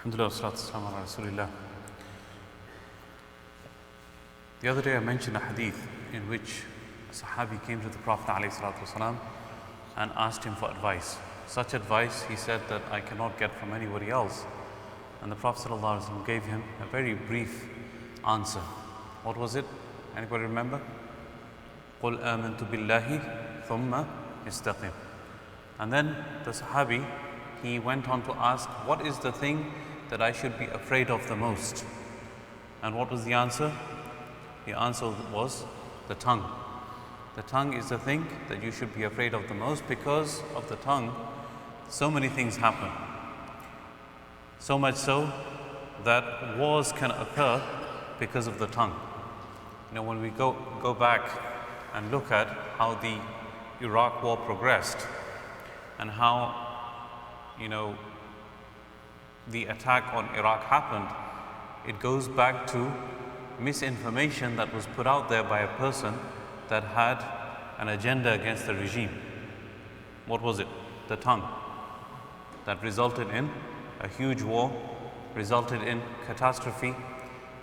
Alhamdulillah, salatu wassalamu ala Rasulillah. The other day I mentioned a hadith in which a Sahabi came to the Prophet ﷺ and asked him for advice. Such advice, he said, that I cannot get from anybody else. And the Prophet ﷺ gave him a very brief answer. What was it? Anybody remember? قُلْ آمَنْتُ بِاللَّهِ ثُمَّ اسْتَقِمْ. And then the Sahabi, he went on to ask, what is the thing that I should be afraid of the most? And what was the answer? The answer was the tongue. The tongue is the thing that you should be afraid of the most, because of the tongue, so many things happen. So much so that wars can occur because of the tongue. You know, when we go back and look at how the Iraq war progressed and how, you know, the attack on Iraq happened, it goes back to misinformation that was put out there by a person that had an agenda against the regime. What was it? The tongue. That resulted in a huge war, resulted in catastrophe,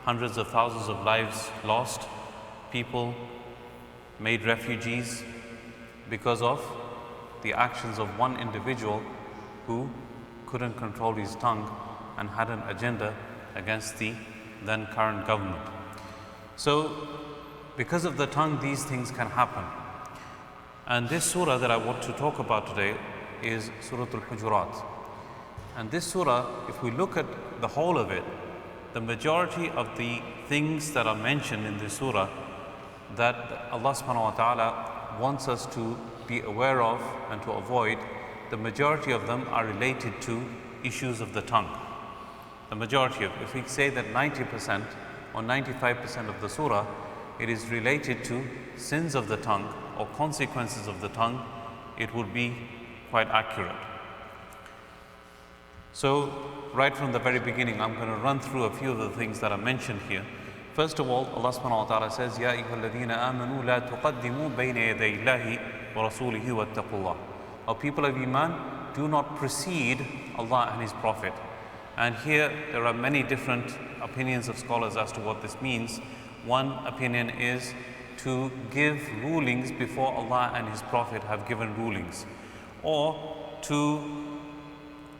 hundreds of thousands of lives lost, people made refugees because of the actions of one individual who couldn't control his tongue and had an agenda against the then current government. So, because of the tongue, these things can happen. And this surah that I want to talk about today is Surah Al-Hujurat. And this surah, if we look at the whole of it, the majority of the things that are mentioned in this surah that Allah subhanahu wa ta'ala wants us to be aware of and to avoid, the majority of them are related to issues of the tongue. The majority of, if we say that 90% or 95% of the surah, it is related to sins of the tongue or consequences of the tongue, it would be quite accurate. So, right from the very beginning, I'm going to run through a few of the things that are mentioned here. First of all, Allah subhanahu wa ta'ala says, Ya ayyuhalladhina amanu la tuqaddimu bayna yaday Allahi wa rasulihi wattaqullah. O people of Iman, do not precede Allah and His Prophet. And here there are many different opinions of scholars as to what this means. One opinion is to give rulings before Allah and His Prophet have given rulings, or to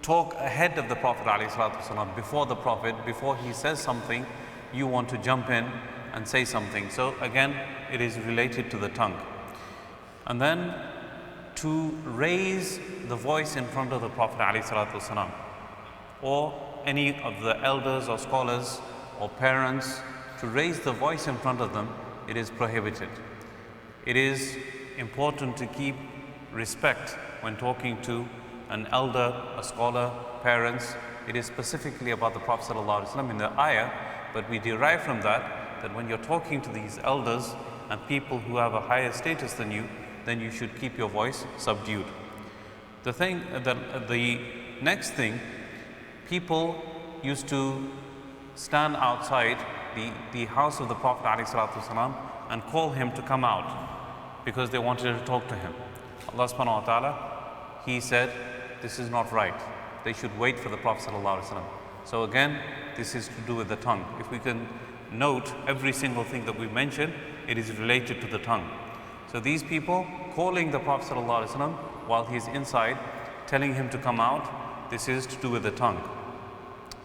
talk ahead of the Prophet ﷺ, before the Prophet, before he says something, you want to jump in and say something. So again, it is related to the tongue. And then to raise the voice in front of the Prophet ﷺ, or any of the elders or scholars or parents, to raise the voice in front of them, it is prohibited. It is important to keep respect when talking to an elder, a scholar, parents. It is specifically about the Prophet ﷺ in the ayah, but we derive from that when you're talking to these elders and people who have a higher status than you, then you should keep your voice subdued. The next thing, people used to stand outside the house of the Prophet ﷺ and call him to come out because they wanted to talk to him. Allah subhanahu wa ta'ala, He said, this is not right. They should wait for the Prophet ﷺ. So again, this is to do with the tongue. If we can note every single thing that we mention, it is related to the tongue. So these people calling the Prophet ﷺ while he's inside, telling him to come out, this is to do with the tongue.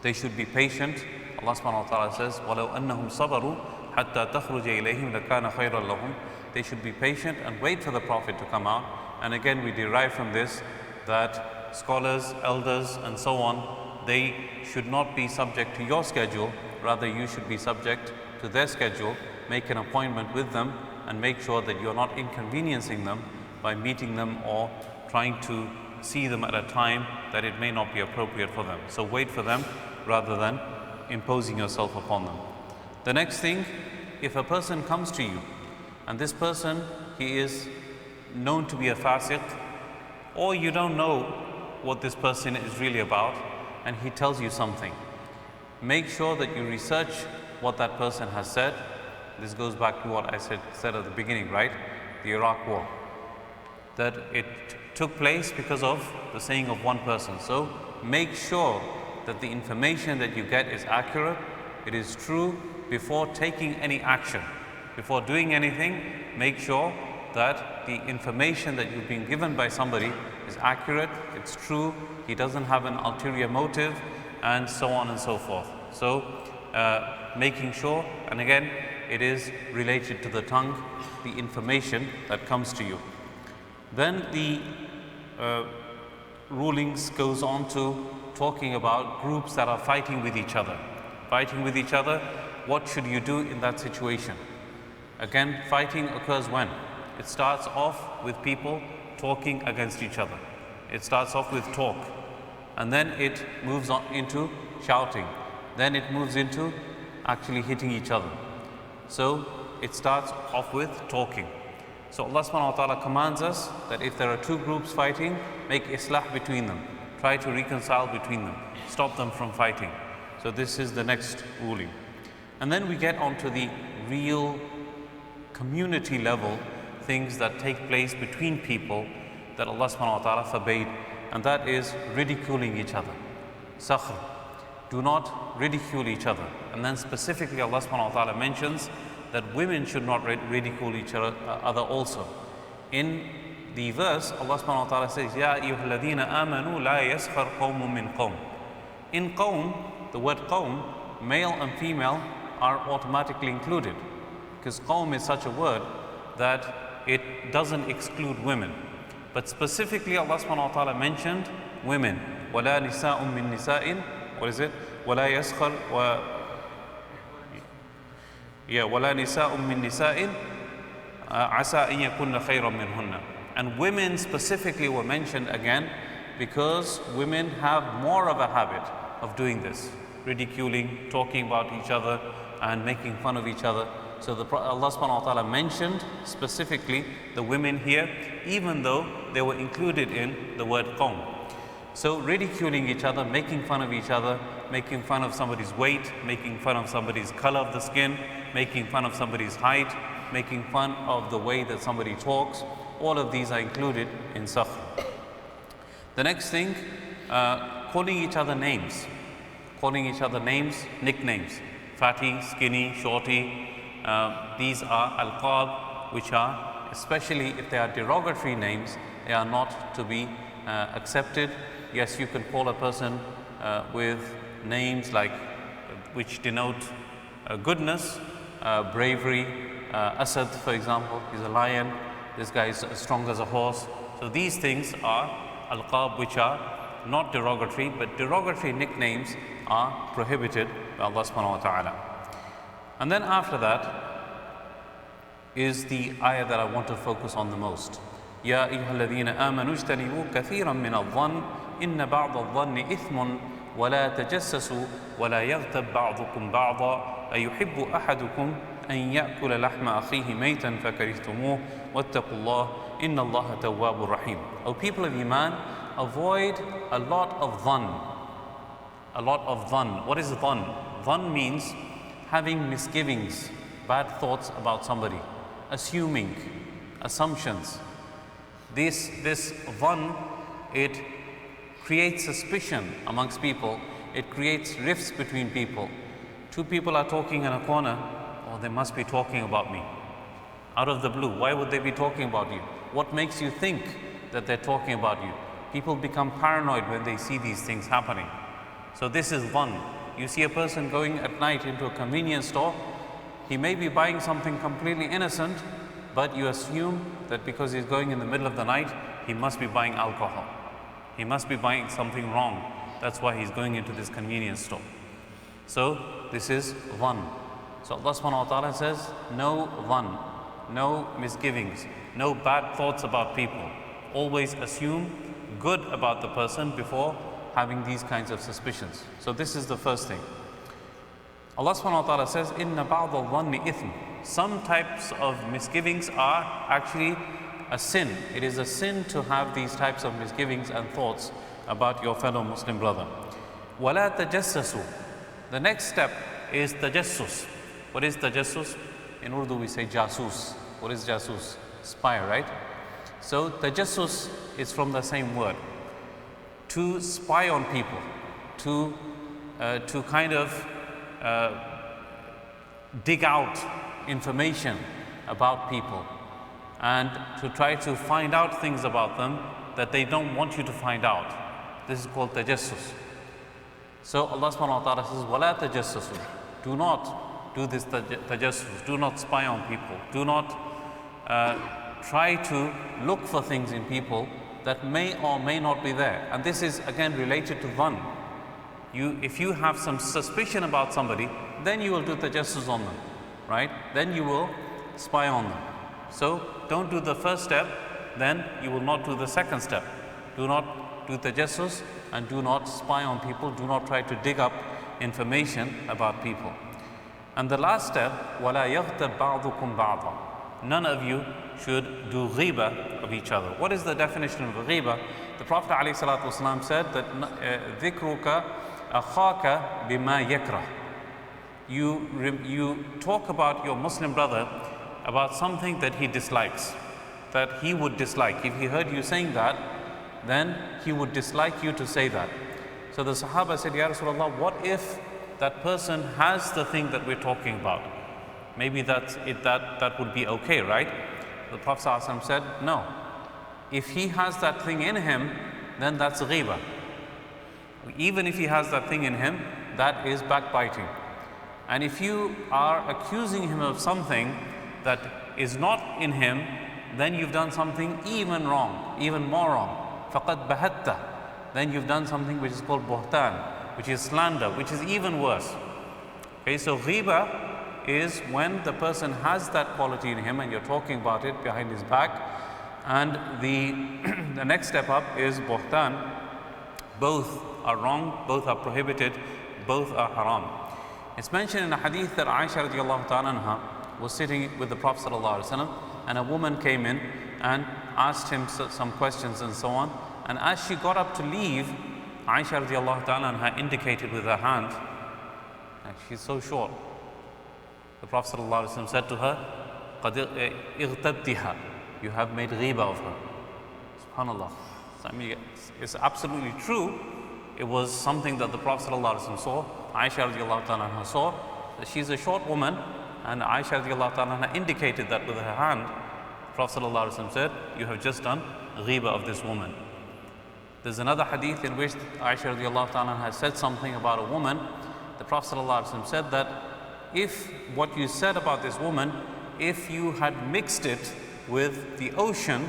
They should be patient. Allah subhanahu wa ta'ala says, وَلَوْ أَنَّهُمْ صَبَرُوا حَتَّى تَخْرُجَ إِلَيْهِمْ لَكَانَ خَيْرًا لَهُمْ. They should be patient and wait for the Prophet to come out. And again, we derive from this that scholars, elders, and so on, they should not be subject to your schedule. Rather, you should be subject to their schedule. Make an appointment with them and make sure that you're not inconveniencing them by meeting them or trying to see them at a time that it may not be appropriate for them. So wait for them rather than imposing yourself upon them. The next thing, if a person comes to you and this person, he is known to be a fasiq, or you don't know what this person is really about and he tells you something, make sure that you research what that person has said. This goes back to what I said at the beginning, right? The Iraq war. That it took place because of the saying of one person. So make sure that the information that you get is accurate, it is true, before taking any action. Before doing anything, make sure that the information that you've been given by somebody is accurate, it's true, he doesn't have an ulterior motive, and so on and so forth. So making sure, and again, it is related to the tongue, the information that comes to you. Then the rulings goes on to talking about groups that are fighting with each other. Fighting with each other, what should you do in that situation? Again, fighting occurs when? It starts off with people talking against each other. It starts off with talk, and then it moves on into shouting. Then it moves into actually hitting each other. So it starts off with talking. So Allah subhanahu wa ta'ala commands us that if there are two groups fighting, make islah between them. Try to reconcile between them. Stop them from fighting. So this is the next ruling. And then we get onto the real community level things that take place between people that Allah subhanahu wa ta'ala forbade, and that is ridiculing each other. Sakhr. Do not ridicule each other. And then specifically Allah subhanahu wa ta'ala mentions that women should not ridicule each other also. In the verse, Allah subhanahu wa ta'ala says, Ya ayyuhalladhina amanu la yaskhar qawmun min qawm. In qawm, the word qawm, male and female are automatically included, because qawm is such a word that it doesn't exclude women. But specifically Allah subhanahu wa ta'ala mentioned women. وَلَا نِسَاءٌ مِّن نِسَاءٍ. What is it? وَلَا يَسْخَرْ وَلَا نِسَاءٌ مِّن نِسَاءٍ عَسَىٰ أَن يَكُنَّ خَيْرًا مِّنْهُنَّ. And women specifically were mentioned again because women have more of a habit of doing this, ridiculing, talking about each other and making fun of each other. So Allah subhanahu wa ta'ala mentioned specifically the women here, even though they were included in the word qawm. So ridiculing each other, making fun of each other, making fun of somebody's weight, making fun of somebody's color of the skin, making fun of somebody's height, making fun of the way that somebody talks, all of these are included in sakhr. The next thing, calling each other names. Calling each other names, nicknames. Fatty, skinny, shorty. These are alqab, which are, especially if they are derogatory names, they are not to be accepted. Yes, you can call a person with names like which denote goodness, bravery. Asad, for example, is a lion. This guy is as strong as a horse. So these things are alqab, which are not derogatory, but derogatory nicknames are prohibited by Allah subhanahu wa ta'ala. And then after that is the ayah that I want to focus on the most. Ya ayyuhalladhina amanu ijtanibu kathiran min adh-dhann inna ba'da adh-dhanni ithmun wa la tajassasu wa la yaghtab ba'dukum ba'da ayuhibbu ahadukum an ya'kula lahma akhihi maytan fakarihtumuh wattaqullah inna Allaha tawwabur rahim. O people of Iman, avoid a lot of dhann. A lot of dhann. What is dhann? Dhann means having misgivings, bad thoughts about somebody, assuming, assumptions. This dhann, it creates suspicion amongst people, it creates rifts between people. Two people are talking in a corner, oh, they must be talking about me. Out of the blue, why would they be talking about you? What makes you think that they're talking about you? People become paranoid when they see these things happening. So this is dhann. You see a person going at night into a convenience store, he may be buying something completely innocent, but you assume that because he's going in the middle of the night, he must be buying alcohol. He must be buying something wrong. That's why he's going into this convenience store. So this is dhann. So Allah subhanahu wa ta'ala says, no dhann, no misgivings, no bad thoughts about people. Always assume good about the person before having these kinds of suspicions. So this is the first thing. Allah subhanahu wa ta'ala says, Inna ba'da dhanni ithm. Some types of misgivings are actually a sin. It is a sin to have these types of misgivings and thoughts about your fellow Muslim brother. Wala tajassasu. The next step is tajassus. What is tajassus? In Urdu we say jasus. What is jasus? Spy, right? So tajassus is from the same word. To spy on people, to to kind of dig out information about people and to try to find out things about them that they don't want you to find out. This is called tajassus. So Allah subhanahu wa ta'ala says, وَلَا تَجَسَّسُوا. Do not do this tajassus. Do not spy on people. Do not try to look for things in people that may or may not be there. And this is again related to dhann. If you have some suspicion about somebody, then you will do tajassus on them, right? Then you will spy on them. So don't do the first step, then you will not do the second step. Do not do tajassus and do not spy on people. Do not try to dig up information about people. And the last step, وَلَا يَغْتَبْ بَعْضُكُمْ بَعْضًا. None of you should do ghiba of each other. What is the definition of ghiba? The Prophet ﷺ said that ذِكْرُكَ أَخَاكَ بِمَا يَكْرَهُ. You talk about your Muslim brother about something that he dislikes, that he would dislike. If he heard you saying that, then he would dislike you to say that. So the Sahaba said, Ya Rasulullah, what if that person has the thing that we're talking about? Maybe that would be okay, right? The Prophet ﷺ said, no. If he has that thing in him, then that's ghiba. Even if he has that thing in him, that is backbiting. And if you are accusing him of something that is not in him, then you've done something even wrong, even more wrong. فَقَدْ بَهَتَّ. Then you've done something which is called buhtan, which is slander, which is even worse. Okay, so ghiba is when the person has that quality in him and you're talking about it behind his back. And the next step up is buhtan. Both are wrong, both are prohibited, both are haram. It's mentioned in a hadith that Aisha radiallahu ta'ala anha was sitting with the Prophet sallallahu alaihi wasallam, and a woman came in and asked him some questions and so on. And as she got up to leave, Aisha radiallahu ta'ala anha indicated with her hand, and she's so short. The Prophet sallallahu alaihi wasallam said to her, قَدْ اغْتَبْتِهَا. You have made ghiba of her. SubhanAllah. So, I mean, it's absolutely true. It was something that the Prophet sallallahu alaihi wasallam saw. Aisha radiallahu ta'ala anha saw that she's a short woman, and Aisha radiallahu ta'ala anha indicated that with her hand. The Prophet sallallahu alaihi wasallam said, you have just done ghiba of this woman. There's another hadith in which Aisha radiallahu ta'ala anha said something about a woman. The Prophet sallallahu alaihi wasallam said that if what you said about this woman, if you had mixed it with the ocean,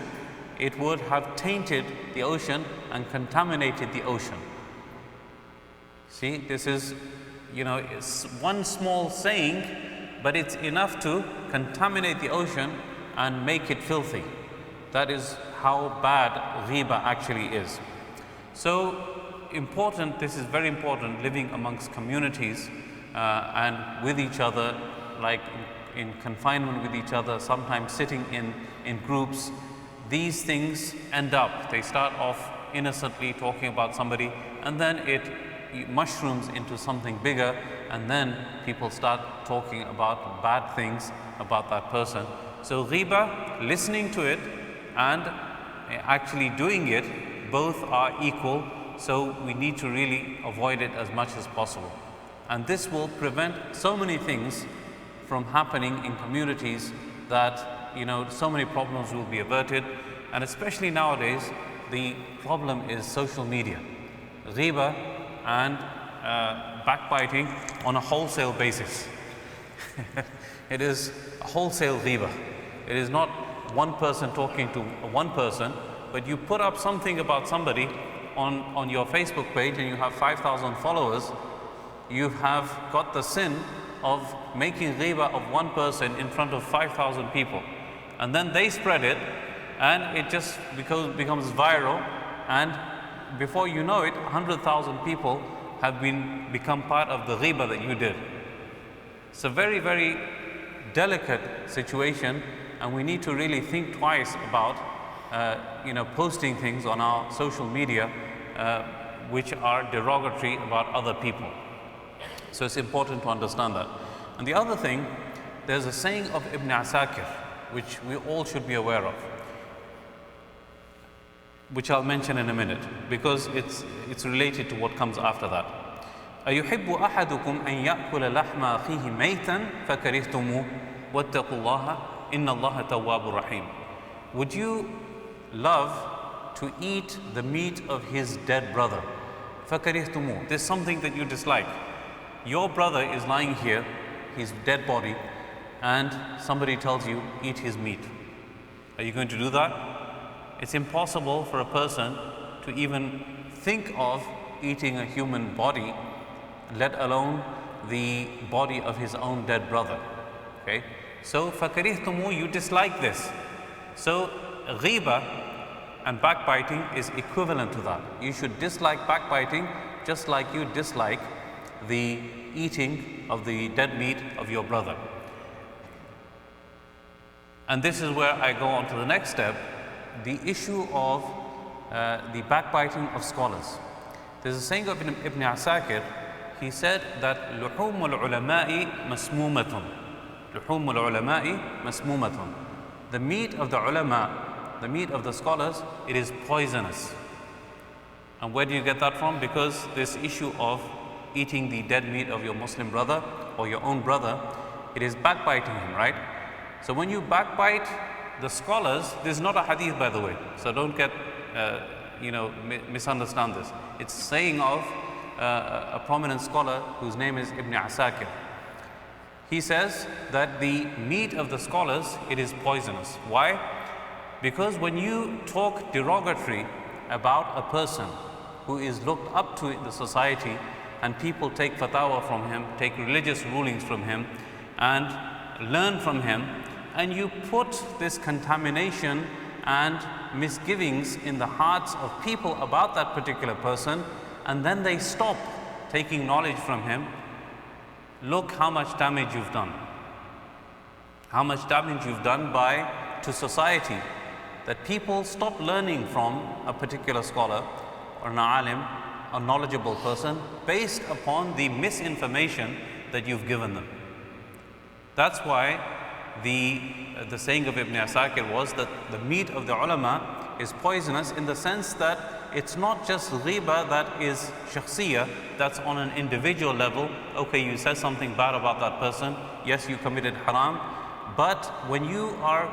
it would have tainted the ocean and contaminated the ocean. See, this is, it's one small saying, but it's enough to contaminate the ocean and make it filthy. That is how bad ghiba actually is. So important, this is very important, living amongst communities and with each other, like in confinement with each other, sometimes sitting in groups. These things end up, they start off innocently talking about somebody, and then it mushrooms into something bigger, and then people start talking about bad things about that person. So ghiba, listening to it and actually doing it, both are equal, so we need to really avoid it as much as possible. And this will prevent so many things from happening in communities that, so many problems will be averted. And especially nowadays, the problem is social media. Ghiba and backbiting on a wholesale basis. It is a wholesale ghiba. It is not one person talking to one person, but you put up something about somebody on your Facebook page and you have 5,000 followers, you have got the sin of making ghiba of one person in front of 5,000 people. And then they spread it, and it just becomes viral, and before you know it, 100,000 people have become part of the ghiba that you did. It's a very, very delicate situation, and we need to really think twice about posting things on our social media which are derogatory about other people. So it's important to understand that. And the other thing, there's a saying of Ibn Asakir, which we all should be aware of, which I'll mention in a minute, because it's related to what comes after that. أَيُحِبُّ أَحَدُكُمْ أَن يَأْكُلَ لَحْمَ أَخِيهِ مَيْتًا فَكَرِهْتُمُوهُ وَاتَّقُوا اللَّهَ إِنَّ اللَّهَ تَوَّابٌ رَحِيمٌ. Would you love to eat the meat of his dead brother? فَكَرِهْتُمُوهُ. There's something that you dislike. Your brother is lying here, his dead body, and somebody tells you, eat his meat. Are you going to do that? It's impossible for a person to even think of eating a human body, let alone the body of his own dead brother. Okay? So, فَكَرِهْتُمُوهُ, you dislike this. So, ghiba and backbiting is equivalent to that. You should dislike backbiting just like you dislike the eating of the dead meat of your brother. And this is where I go on to the next step, the issue of the backbiting of scholars. There's a saying of Ibn Asakir. He said that لحوم العلماء مسمومة. لحوم العلماء مسمومة. The meat of the ulama, the meat of the scholars, it is poisonous. And where do you get that from? Because this issue of eating the dead meat of your Muslim brother or your own brother, it is backbiting him, right? So when you backbite the scholars, this is not a hadith, by the way, so don't get misunderstand this. It's saying of a prominent scholar whose name is Ibn Asakir. He says that the meat of the scholars, it is poisonous. Why? Because when you talk derogatory about a person who is looked up to in the society, and people take fatwa from him, take religious rulings from him, and learn from him, and you put this contamination and misgivings in the hearts of people about that particular person, and then they stop taking knowledge from him, look how much damage you've done. How much damage you've done to society, that people stop learning from a particular scholar or an alim, a knowledgeable person, based upon the misinformation that you've given them. That's why the saying of Ibn Asakir was that the meat of the ulama is poisonous, in the sense that it's not just ghiba that is shakhsiyah, that's on an individual level. Okay, you said something bad about that person, yes, you committed haram, but when you are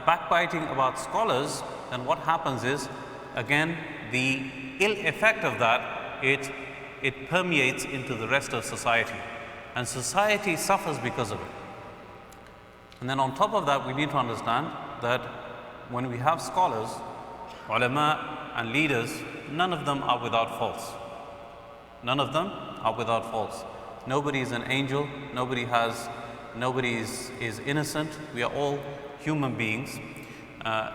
backbiting about scholars, then what happens is, again, the ill effect of that, it permeates into the rest of society, and society suffers because of it. And then on top of that, we need to understand that when we have scholars, ulama and leaders, none of them are without faults. None of them are without faults. Nobody is an angel, nobody is innocent. We are all human beings.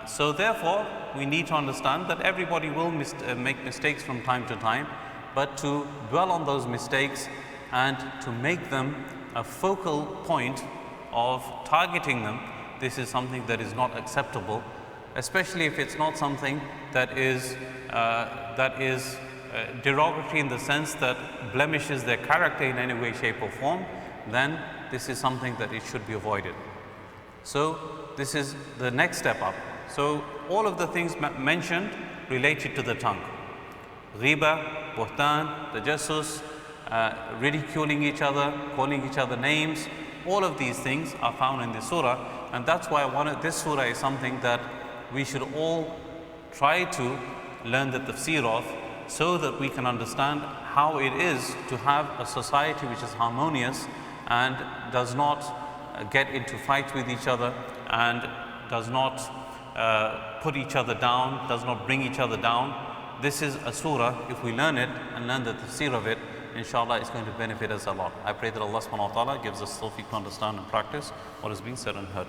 So therefore, we need to understand that everybody will make mistakes from time to time, but to dwell on those mistakes and to make them a focal point of targeting them, this is something that is not acceptable, especially if it's not something that is derogatory in the sense that blemishes their character in any way, shape or form. Then this is something that it should be avoided. So this is the next step up. So all of the things mentioned related to the tongue: ghiba, buhtan, tajassus, ridiculing each other, calling each other names. All of these things are found in this surah, and that's why this surah is something that we should all try to learn the tafsir of, so that we can understand how it is to have a society which is harmonious and does not get into fights with each other, and does not put each other down, does not bring each other down. This is a surah, if we learn it and learn the tafsir of it, inshallah it's going to benefit us a lot. I pray that Allah subhanahu wa ta'ala gives us tawfiq to understand and practice what has been said and heard.